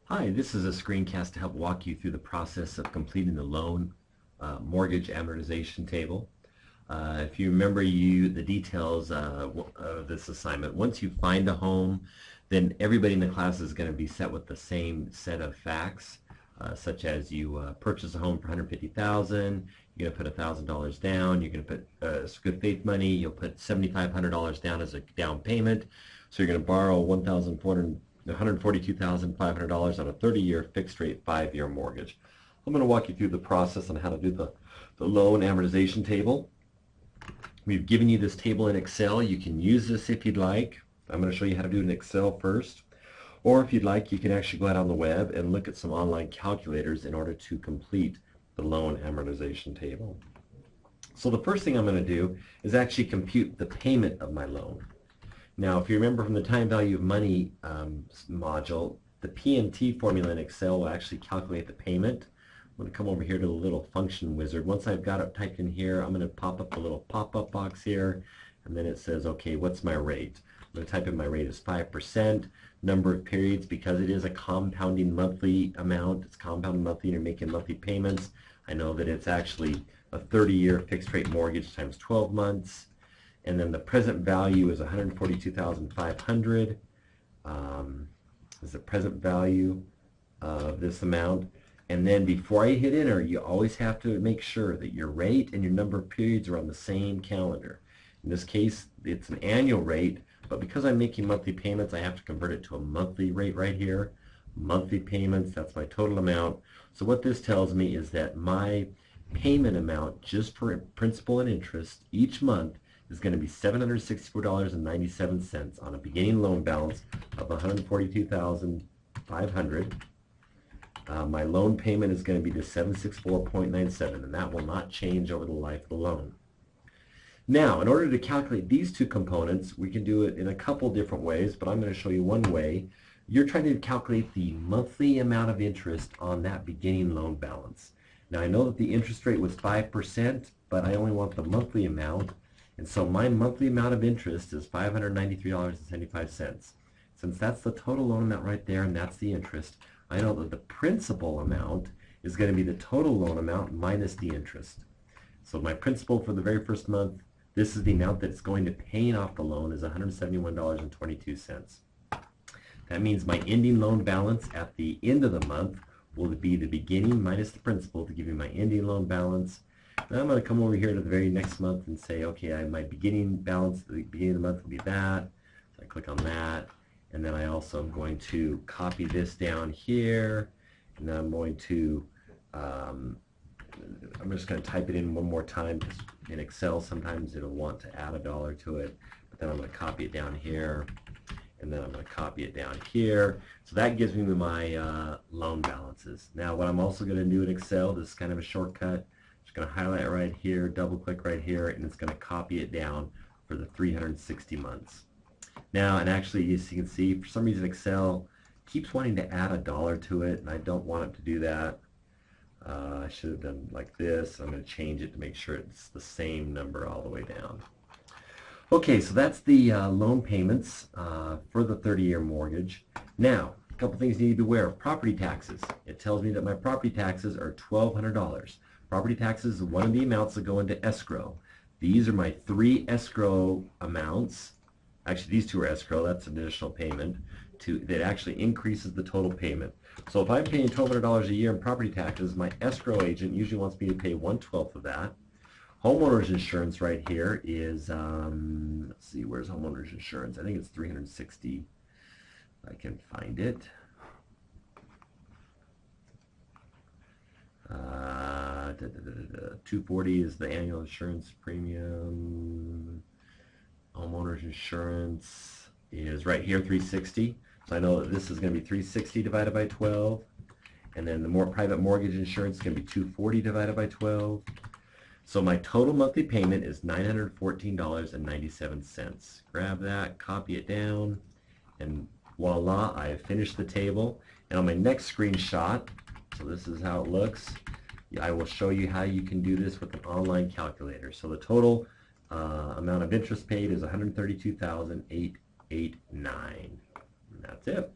Hi, this is a screencast to help walk you through the process of completing the loan mortgage amortization table. If you remember the details of this assignment, once you find a home, then everybody in the class is going to be set with the same set of facts, such as you purchase a home for $150,000, you're going to put $1,000 down, you're going to put good faith money, you'll put $7,500 down as a down payment, so you're going to borrow $142,500 on a 30-year fixed rate 5-year mortgage. I'm going to walk you through the process on how to do the loan amortization table. We've given you this table in Excel. You can use this if you'd like. I'm going to show you how to do it in Excel first. Or if you'd like, you can actually go out on the web and look at some online calculators in order to complete the loan amortization table. So the first thing I'm going to do is actually compute the payment of my loan. Now, if you remember from the time value of money module, the PMT formula in Excel will actually calculate the payment. I'm going to come over here to the little function wizard. Once I've got it typed in here, I'm going to pop up a little pop-up box here, and then it says, okay, what's my rate? I'm going to type in my rate is 5%. Number of periods, because it is a compounding monthly amount, it's compounding monthly and you're making monthly payments. I know that it's actually a 30-year fixed rate mortgage times 12 months. And then the present value is 142,500 is the present value of this amount. And then before I hit enter, you always have to make sure that your rate and your number of periods are on the same calendar. In this case, it's an annual rate, but because I'm making monthly payments, I have to convert it to a monthly rate right here. Monthly payments, that's my total amount. So what this tells me is that my payment amount just for principal and interest each month is going to be $764.97 on a beginning loan balance of $142,500. My loan payment is going to be the $764.97, and that will not change over the life of the loan. Now, in order to calculate these two components, we can do it in a couple different ways, but I'm going to show you one way. You're trying to calculate the monthly amount of interest on that beginning loan balance. Now, I know that the interest rate was 5%, but I only want the monthly amount. And so my monthly amount of interest is $593.75. Since that's the total loan amount right there and that's the interest, I know that the principal amount is going to be the total loan amount minus the interest. So my principal for the very first month, this is the amount that it's going to paying off the loan, is $171.22. That means my ending loan balance at the end of the month will be the beginning minus the principal to give you my ending loan balance. Now I'm going to come over here to the very next month and say, okay, my beginning balance at the beginning of the month will be that. So I click on that, and then I also am going to copy this down here, and then I'm going to, I'm just going to type it in one more time, because in Excel sometimes it'll want to add $1 to it, but then I'm going to copy it down here, and then I'm going to copy it down here. So that gives me my loan balances. Now what I'm also going to do in Excel, this is kind of a shortcut, just going to highlight right here, double click right here, and it's going to copy it down for the 360 months. Now, and actually, as you can see, for some reason Excel keeps wanting to add $1 to it, and I don't want it to do that. I should have done like this. I'm going to change it to make sure it's the same number all the way down. Okay, so that's the loan payments for the 30-year mortgage. Now, a couple things you need to be aware of. Property taxes. It tells me that my property taxes are $1,200. Property taxes is one of the amounts that go into escrow. These are my 3 escrow amounts. Actually, these 2 are escrow. That's an additional payment that actually increases the total payment. So if I'm paying $1,200 a year in property taxes, my escrow agent usually wants me to pay 1/12 of that. Homeowners insurance right here is, let's see, where's homeowners insurance? I think it's $360. I can find it. 240 is the annual insurance premium. Homeowners insurance is right here, 360. So I know that this is going to be 360 divided by 12. And then the more private mortgage insurance is going to be 240 divided by 12. So my total monthly payment is $914.97. Grab that, copy it down, and voila, I have finished the table. And on my next screenshot, so this is how it looks, I will show you how you can do this with an online calculator. So the total amount of interest paid is $132,889. And that's it.